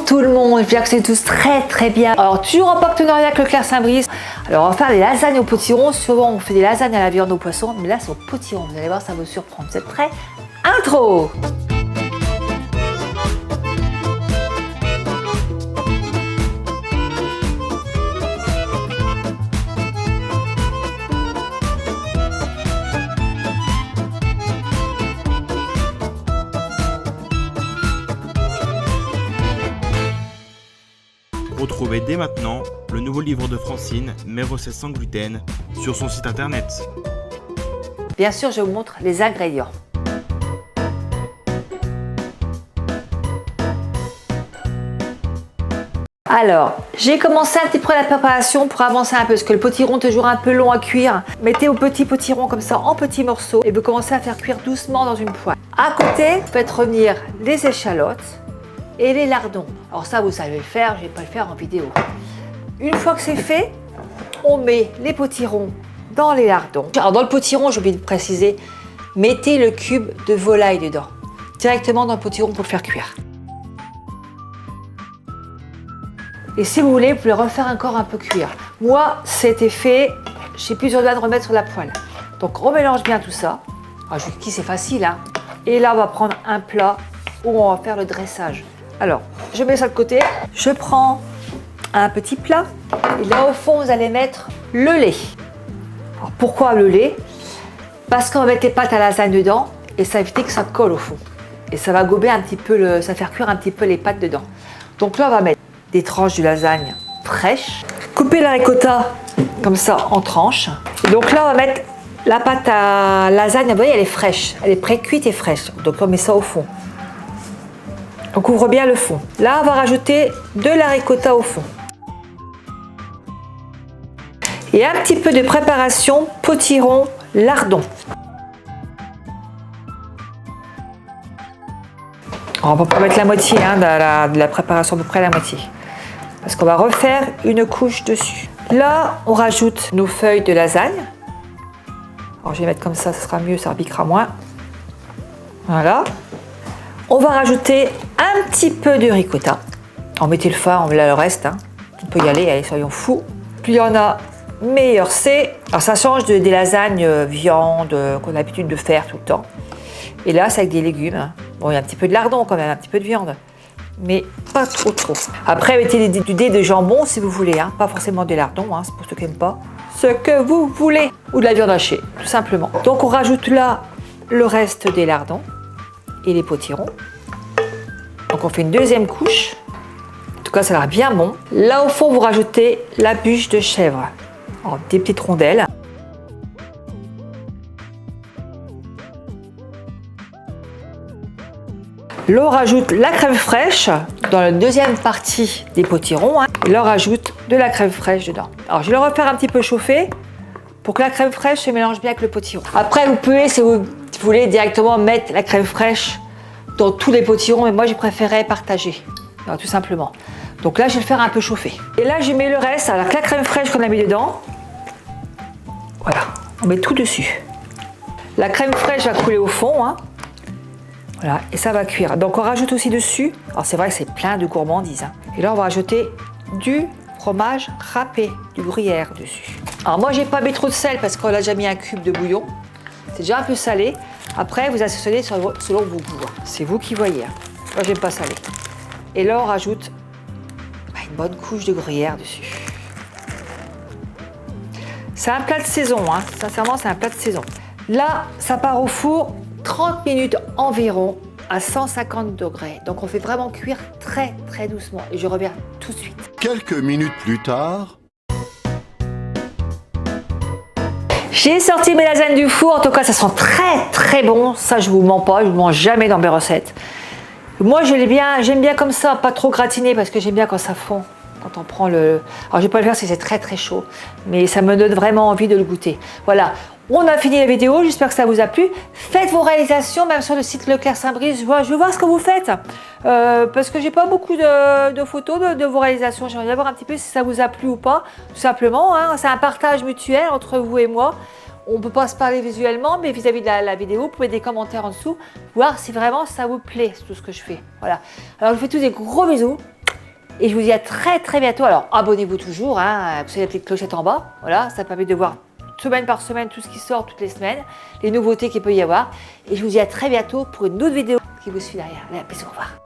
tout le monde, j'espère que c'est tous très bien. Alors toujours en partenariat avec Leclerc Saint-Brice. Alors on va faire des lasagnes au potiron. Souvent on fait des lasagnes à la viande au poisson, mais là c'est au potiron. Vous allez voir, ça va vous surprendre. Vous êtes prêts? Intro! Retrouvez dès maintenant le nouveau livre de Francine, Mes recettes sans gluten, sur son site internet. Bien sûr, je vous montre les ingrédients. Alors, j'ai commencé un petit peu la préparation pour avancer un peu, parce que le potiron est toujours un peu long à cuire. Mettez vos petits potirons comme ça en petits morceaux et vous commencez à faire cuire doucement dans une poêle. À côté, vous faites revenir les échalotes et les lardons. Alors ça, vous savez le faire, je ne vais pas le faire en vidéo. Une fois que c'est fait, on met les potirons dans les lardons. Alors dans le potiron, j'ai oublié de préciser, mettez le cube de volaille dedans, directement dans le potiron pour le faire cuire. Et si vous voulez, vous pouvez refaire encore un peu cuire. Moi, c'était fait, j'ai plus besoin de remettre sur la poêle. Donc on mélange bien tout ça. Alors jusqu'ici c'est facile, hein. Et là, on va prendre un plat où on va faire le dressage. Alors, je mets ça de côté. Je prends un petit plat. Et là, au fond, vous allez mettre le lait. Alors, pourquoi le lait? Parce qu'on va mettre les pâtes à lasagne dedans et ça va éviter que ça colle au fond. Et ça va gober un petit peu, ça va faire cuire un petit peu les pâtes dedans. Donc là, on va mettre des tranches de lasagne fraîches. Couper la ricotta comme ça en tranches. Et donc là, on va mettre la pâte à lasagne. Vous voyez, elle est fraîche. Elle est pré-cuite et fraîche. Donc on met ça au fond. On couvre bien le fond. Là, on va rajouter de la ricotta au fond. Et un petit peu de préparation potiron lardon. On va pas mettre la moitié de la préparation, à peu près la moitié. Parce qu'on va refaire une couche dessus. Là, on rajoute nos feuilles de lasagne. Alors, je vais mettre comme ça sera mieux, ça repiquera moins. Voilà. On va rajouter un petit peu de ricotta. On mettez le fin, on met là le reste. Hein. On peut y aller, allez, soyons fous. Plus il y en a, meilleur c'est. Alors ça change des lasagnes viande qu'on a l'habitude de faire tout le temps. Et là, c'est avec des légumes. Hein. Bon, il y a un petit peu de lardon quand même, un petit peu de viande. Mais pas trop. Après, mettez du dés de jambon si vous voulez. Hein. Pas forcément des lardons, hein, c'est pour ceux qui n'aiment pas. Ce que vous voulez. Ou de la viande hachée, tout simplement. Donc on rajoute là le reste des lardons et les potirons. Donc on fait une deuxième couche. En tout cas, ça a l'air bien bon. Là, au fond, vous rajoutez la bûche de chèvre. Alors, des petites rondelles. Là, on rajoute la crème fraîche dans la deuxième partie des potirons. Hein. Et là, on rajoute de la crème fraîche dedans. Alors, je vais le refaire un petit peu chauffer pour que la crème fraîche se mélange bien avec le potiron. Après, vous pouvez, si vous voulez, directement mettre la crème fraîche dans tous les potirons, mais moi, j'ai préféré partager, alors, tout simplement. Donc là, je vais le faire un peu chauffer. Et là, je mets le reste, avec la crème fraîche qu'on a mis dedans. Voilà, on met tout dessus. La crème fraîche va couler au fond, hein. Voilà, et ça va cuire. Donc on rajoute aussi dessus, alors c'est vrai que c'est plein de gourmandises, hein. Et là on va rajouter du fromage râpé, du gruyère dessus. Alors moi j'ai pas mis trop de sel parce qu'on a déjà mis un cube de bouillon. C'est déjà un peu salé. Après vous assaisonnez selon vos goûts. C'est vous qui voyez. Hein. Moi j'aime pas salé. Et là on rajoute une bonne couche de gruyère dessus. C'est un plat de saison, hein. Sincèrement c'est un plat de saison. Là ça part au four 30 minutes environ à 150 degrés. Donc on fait vraiment cuire très doucement. Et je reviens tout de suite. Quelques minutes plus tard. J'ai sorti mes lasagnes du four. En tout cas, ça sent très bon. Ça, je vous mens pas. Je ne mange jamais dans mes recettes. Moi, j'aime bien comme ça, pas trop gratiné parce que j'aime bien quand ça fond. Quand on prend le... Alors, je vais pas le faire si c'est très chaud. Mais ça me donne vraiment envie de le goûter. Voilà. On a fini la vidéo, j'espère que ça vous a plu. Faites vos réalisations, même sur le site Leclerc Saint-Brice. Je veux voir ce que vous faites. Parce que j'ai pas beaucoup de photos de vos réalisations. J'aimerais bien voir un petit peu si ça vous a plu ou pas. Tout simplement, hein, c'est un partage mutuel entre vous et moi. On ne peut pas se parler visuellement, mais vis-à-vis de la vidéo, vous pouvez des commentaires en dessous, voir si vraiment ça vous plaît, tout ce que je fais. Voilà. Alors, je vous fais tous des gros bisous. Et je vous dis à très très bientôt. Alors abonnez-vous toujours, hein, vous savez la petite clochette en bas. Voilà, ça permet de voir semaine par semaine tout ce qui sort toutes les semaines, les nouveautés qu'il peut y avoir. Et je vous dis à très bientôt pour une autre vidéo qui vous suit derrière. Allez, bisous, au revoir.